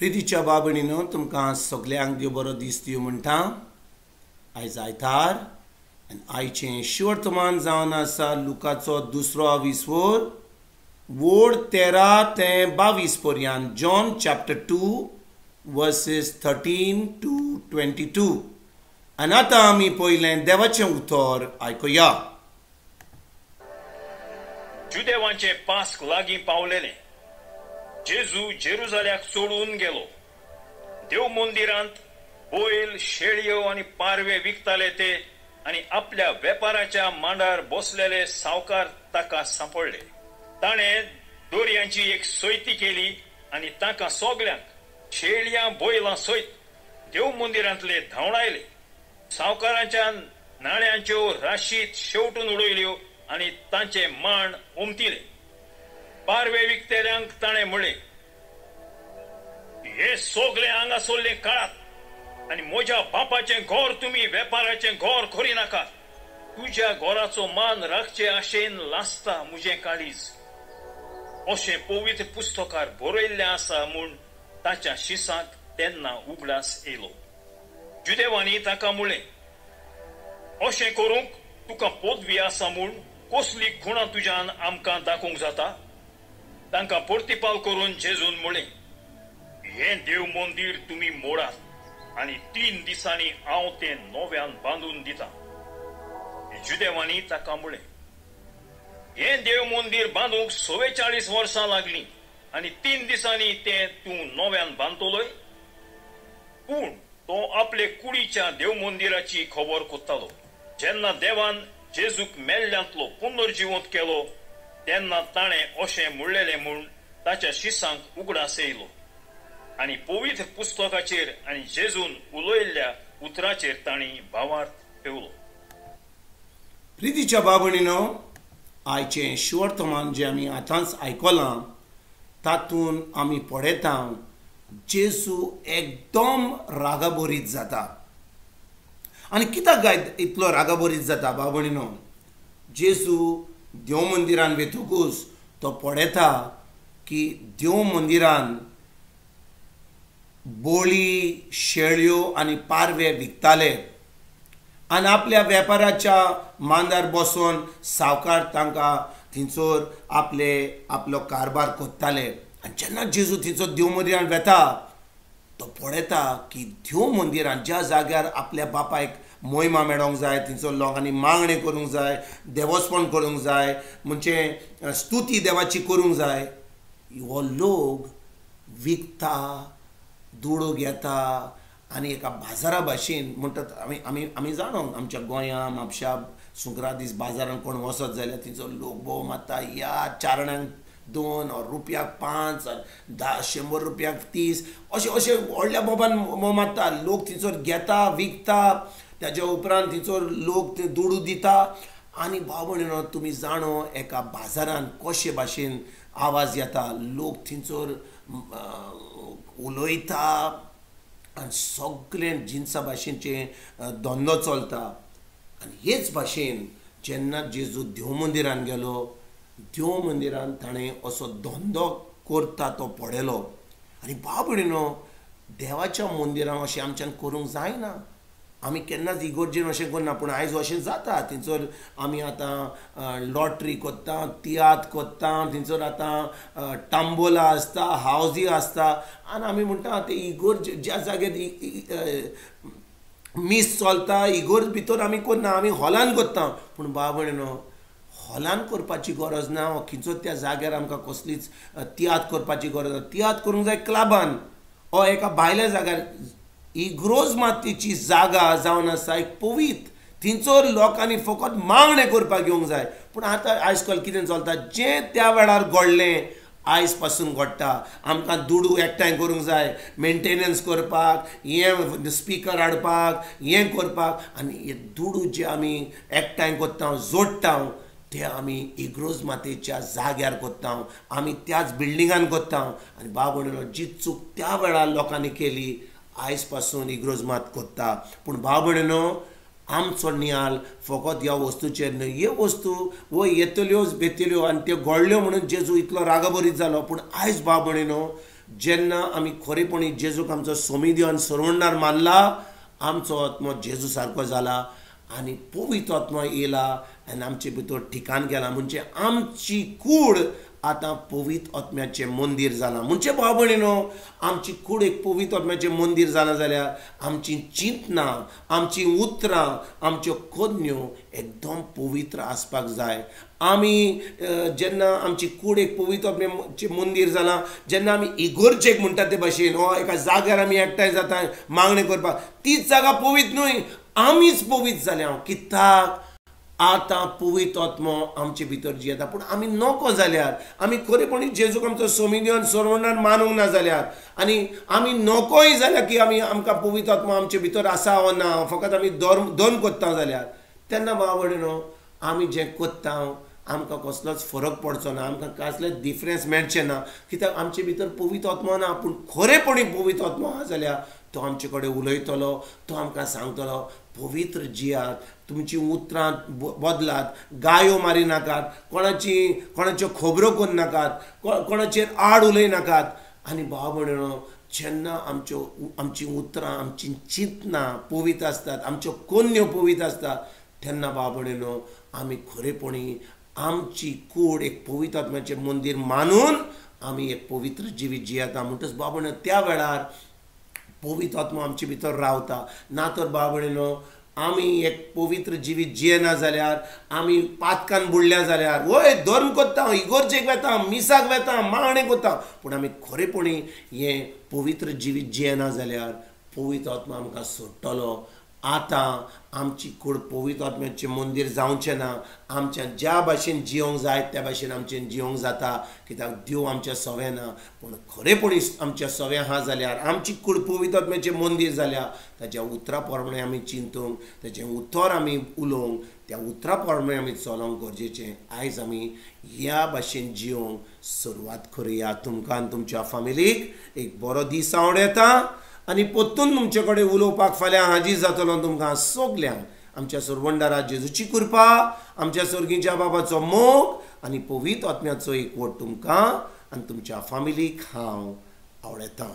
प्रितीच्या बाबणीनो तुमकां सगल्यांक देव बरो दीस दिवं म्हणटा. आयज आयतार आनी आयचें शिवर्तमान जावन आसा लुकाचो 2रो विसवोर वोड 13 ते 22 पर्यंत. John chapter 2 versus 13 to 22. आनी आतां आमी पयलें देवाचें उतर आयकुया. जुदेवांचे पास्क लागीं पावलेलें. जेजू जेरुजाल्याक सोडून गेलो. देव मंदिरांत बैल, शेळयो आनी पारवे विकताले ते आनी आपल्या वेपाराच्या मांडार बसलेले सावकार ताका सांपडले. ताणें दोरयांची एक सैती केली आनी ताका सोगल्यांक शेळयां बैलां सयत देव मंदिरांतले धांवडायले. सावकारांच्या नाण्यांच्यो राशीत शेवटून उडयल्यो आनी तांचे मांड उमतिले. पारवे विकतेल्यांक ताणें म्हणलें, हे सोगले हांगासरले काळात आनी म्हज्या बापाचें घर तुमी वेपाराचें घर करी नाकात. तुज्या घराचो मान राखचे आशेन लासता म्हजें काळीज. अशें पवित्र पुस्तकार बरयल्लें आसा म्हूण ताच्या शिसाक तेन्ना उगडास येयलो. जुदेवांनी ताका म्हणलें, अशें करूंक तुका पदवी आसा म्हूण कसली खुणां तुज्यान आमकां दाखोवंक जाता? तांकां परतिपाल करून जेजून म्हणलें, हें देव मंदीर तुमी मोडात आनी 3 दिसांनी हांव तें नव्यान बांदून दितां. जुदेवांनी ताका म्हणलें, हें देव मंदीर बांदूंक 44 वर्सां लागलीं आनी 3 दिसांनी तें तूं नव्यान बांदतलोय? पूण तो आपले कुडीच्या देव मंदिराची खबर कोत्तालो. जेन्ना देवान जेजूक मेल्ल्यांतलो पुनर्जिवंत केलो तेन्ना ताणें अशें म्हणलेलें म्हूण ताच्या शिसांक उगडास येयलो. आनी पवित्र पुस्तकाचेर आनी जेजून उलयल्ल्या उतराचेर तांणी भावार्थ ठेवलो. प्रितीच्या बाबणीनो, आयचें शिवर्तमान जें आमी आतांच आयकलां तातूंत आमी पळयता जेजू एकदम रागाबरीत जाता. आनी कित्याक काय इतलो रागाबरीत जाता बाबणीनो? जेजू देव मंदिरान वेतकूच तो पळयता की देव मंदिरान बोळी, शेळयो आनी पारवे विकताले आनी आपल्या वेपाराच्या मांदार बसून सावकार तांकां थंयसर आपलो कारबार कोत्ताले. आनी जेन्ना जेजू थंयसर देव मंदिरान वेता तो पळयता की देव मंदिरान ज्या जाग्यार आपल्या बापायक मोहिमा मेळोंक जाय, थंयसर लोकांनी मागणे करूंक जाय, देवस्पण करूंक जाय, म्हणजे स्तुती देवाची करूंक जाय, हो लोक विकता, दुडो घेता आनी एका बाजारा भाशेन म्हणटात. आमी जाणो आमच्या गोंयांत म्हापशां सुकरा दीस बाजारान कोण वचत जाल्यार थंयसर लोक भोव मारता. या चारण्यांक 2 और रुपयाक 5 और 10 100 रुपयाक 30 अशें व्हडल्या बोबान मोव मारता. लोक थंयसर घेता, विकता. त्याच्या उपरांत थंयसर लोक ते दुडू दिता. आनी भाव भयणीनो, तुमी जाणो एका बाजारान कशे भाशेन आवाज येता. लोक थंयसर उलयता आनी सगळें जिन्सा भाशेचे धंदो चलता. आनी हेच भाशेन जेन्ना जेजू देव मंदिरान गेलो, देव मंदिरान ताणें असो धंदो करता तो पळयलो. आनी भाव भयणीनो, देवाच्या मंदिरान अशें आमच्यान करूंक जायना. आमी केन्नाच इगोर्जेन अशें करना, पूण आयज अशें जाता. थंयसर आमी आतां लॉटरी कोत्ता, तियात्र कोत्ता, थंयसर आतां टांबोला आसता, हावजी आसता आनी आमी म्हणटा ते इगोर्ज ज्या जाग्यार मीस चलता इगोर्ज भितर आमी करना, आमी हॉलान कोत्ता. पूण बाब भयणीनो, हॉलान करपाची गरज ना. खंयचो त्या जाग्यार आमकां कसलीच तियात्र करपाची गरज ना. तियात्र करूंक जाय क्लबान ओ एका भायल्या जाग्यार. इग्रोज मातीची जागा जावन आसा एक पवित्र. थंयसर लोकांनी फकत मागणे करपाक येवंक जाय. पूण आतां आयज काल कितें चलता, जें त्या वेळार घडलें आयज पासून घडटा. आमकां दुडू एकठांय करूंक जाय, मेंटेनन्स करपाक, हें स्पिकर हाडपाक, हें करपाक. आनी हे दुडू जे आमी एकठांय कोत्ता, जोडटा, ते आमी इग्रोज मातेच्या जाग्यार कोत्ता, आमी त्याच बिल्डिंगान कोत्ता. आनी बाब भयणीनो, जी चूक त्या वेळार लोकांनी केली आयज पासून इग्रोज मात कोत्ता. पूण भाव भयणीनो, आमचो नियाल फकत ह्या वस्तूचेर न्हय. ह्यो वस्तू वो येतल्यो बेतल्यो आनी त्यो घडल्यो म्हणून जेजू इतलो रागाबरीत जालो. पूण आयज भाव भयणीनो, जेन्ना आमी खरेपणी जेजूक आमचो सोमी दिवन सरवंडार मानला, आमचो आत्मो जेजू सारको जाला आनी पवित्र आत्मा येयला आनी आमचे भितर ठिकाण केला. म्हणजे आमची कूड आतां पवित्र आत्म्याचें मंदीर जालां. म्हणजे भाव भयणीनो, आमची कूड एक पवित्र आत्म्याचें मंदीर जालां जाल्यार आमची चिंतनां, आमची उतरां, आमच्यो कन्यो एकदम पवित्र आसपाक जाय. आमी जेन्ना आमची कूड एक पवित्र आत्म्याचें मंदीर जालां, जेन्ना आमी इगोर्जेक म्हणटा ते भाशेन एका जाग्यार आमी एकठांय जाता मागणी करपाक, तीच जागा पवित्र न्हय, आमीच पवित्र जाल्या. कित्याक आतां पवित्र आत्मो आमचे भितर जियेता. पूण आमी नको जाल्यार, आमी खरेपणी जेजूक आमचो सोमी दिवन सरवंडार मानूंक ना जाल्यार, आनी आमी नकोय जाल्यार की आमकां पवित्र आत्मो आमचे भितर आसा वा ना, फकत आमी दोन कोत्ता जाल्यार, तेन्ना बाब भयणीनो, आमी जें कोत्ता आमकां कसलोच फरक पडचो ना, आमकां कसलेंच डिफरन्स मेळचें ना. कित्याक आमचे भितर पवित्र आत्मो ना. पूण खरेपणी पवित्र आत्मो आहा जाल्यार तो आमचे कडेन उलयतलो, तो आमकां सांगतलो पवित्र जियात, तुमची उतरां बदलात, गायो मारी नाकात, कोणाच्यो खबरो करूं नाकात, कोणाचेर आड उलय नाकात. आनी भाव भयणीनो, जेन्ना आमची उतरां, आमची चिंतनां पवित्र आसतात, आमच्यो कन्यो पवित्र आसतात, तेन्ना भाव भयणीनो, आमी खरेपणी आमची कूड एक पवित्र आत्म्याचें मंदीर मानून आमी एक पवित्र जिवीत जियेता. म्हणटच भाव भयणीनो, त्या वेळार पवित्र आत्मा आमचे भितर रावता. ना तर भाव भयणीनो, आमी एक पवित्र जिवीत जियेना जाल्यार, आमी पातकान बुडल्या जाल्यार, वय धर्म कोत्ता, इगोर्जेक वेता, मिसाक वेता, मागणे कोत्ता, पूण आमी खरेपणी हें पवित्र जिवीत जियेना जाल्यार पवित्र आत्मा आमकां सोडटलो. आतां आमची कूड पवित्र आत्म्याचें मंदीर जावचें ना. आमच्यान ज्या भाशेन जियोंक जाय त्या भाशेन आमचें जियोंक जाता. कित्याक देव आमच्या सव्या ना, पूण खरेपणी आमच्या सव्या आहा जाल्यार, आमची कूड पवित्र आत्म्याचें मंदीर जाल्यार ताच्या उतरा प्रमाणे आमी चिंतूंक, ताचें उतर आमी उलोवंक, त्या उतरा प्रमाणे आमी चलोवंक गरजेचें. आयज आमी ह्या भाशेन जियोंक सुरवात करुया. तुमकां आनी तुमच्या फॅमिलीक एक बरो दीस आवड येता आनी परतून तुमचे कडेन उलोवपाक फाल्यां हाजीर जातलो. तुमकां सगल्यांक आमच्या सरवंडारा जेजूची कृपा, आमच्या सर्गीच्या बाबाचो मोग आनी पवित्र आत्म्याचो एकवट तुमकां आनी तुमच्या फॅमिलीक हांव आवडयतां.